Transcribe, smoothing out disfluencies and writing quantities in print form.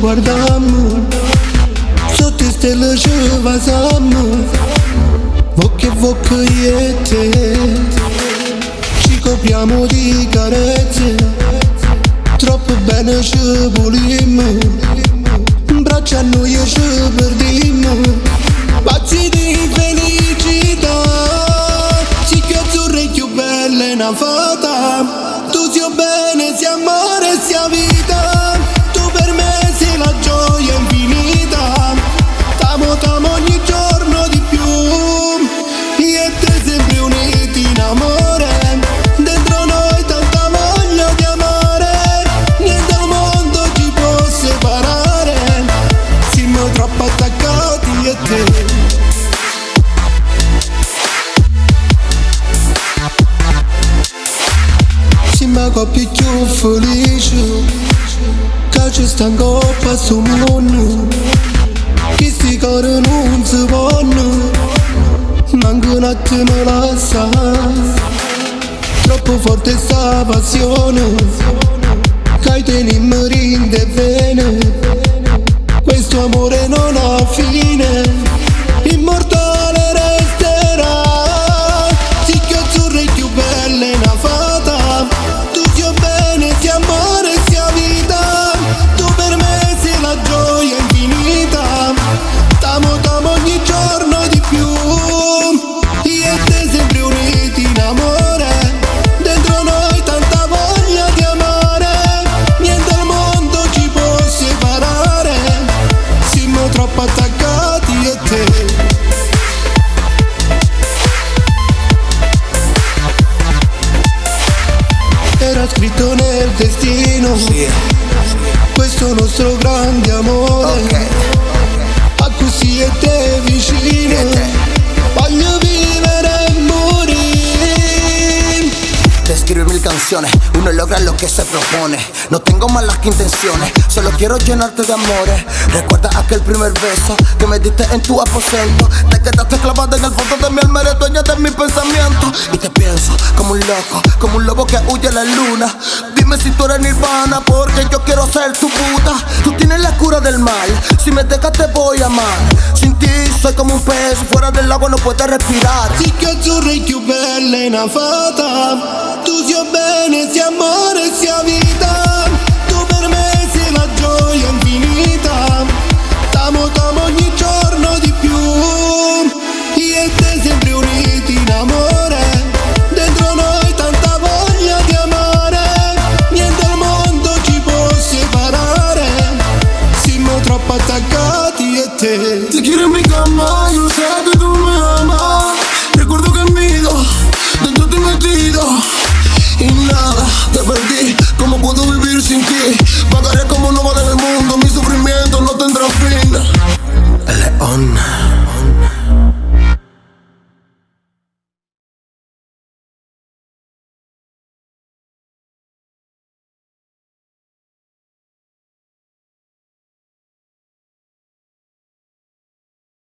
guardammo, sotto stelle ci vasammo, bocca e bocca io e te, ci copriamo di carezze, troppo bene ci volimmo, braccia a noi ci perdimmo, pazzi di felicità, sì che azzurra è più bella è una fata, tu sia bene, sia amore, sia vita, tu per me sei la gioia infinita, t'amo ogni giorno di più, io e te sempre uniti in amore, dentro noi tanta voglia di amare, niente al mondo ci può separare, siamo troppo attaccati io e te. Siamo coppia più felice, che ci sta in coppa a sto mondo, che sti cori non si vanno, manco un attimo la sa, troppo forte sta passione, che teniamo rinde e vene, questo amore non ha fine, immortale resterà, sì che azzurra è più bella è una fata, tu sia bene, sia amore, sia vita, tu per me sei la gioia infinita, t'amo ogni giorno di più, io e te sempre uniti in amore, dentro noi tanta voglia di amare, niente al mondo ci può separare, siamo troppo attaccati io e te. Era scritto nel destino, Sì. questo nostro grande amore, Ok. a così e te vicino, E te. voglio vivere e morire. Te escribí 1000 canciones, uno logra lo que se propone. No tengo malas intenciones, solo quiero llenarte de amores. Recuerda aquel primer beso que me diste en tu aposento. Te quedaste clavada en el fondo de mi alma, eres dueña de mis pensamientos. Y te pienso como un loco, como un lobo que huye a la luna. Dime si tú eres Nirvana, porque yo quiero ser tu puta. Tú tienes la cura del mal, si me dejas te voy a amar. Sin ti soy como un pez, fuera del agua no puedo respirar. Sì che azzurra è più bella è una fata, tu sia bene, sia amore, sia vita, tu per me sei la gioia infinita, t'amo ogni giorno di più, io e te sempre uniti in amore, dentro noi tanta voglia di amare, niente al mondo ci può separare, siamo troppo attaccati io e te. Te quiero en mi cama, yo sé que tú me amas. Recuerdo que mido, dentro te he metido. Y nada, te perdí, ¿cómo puedo vivir sin ti? Pagaré como no vale en el mundo mi sufrimiento.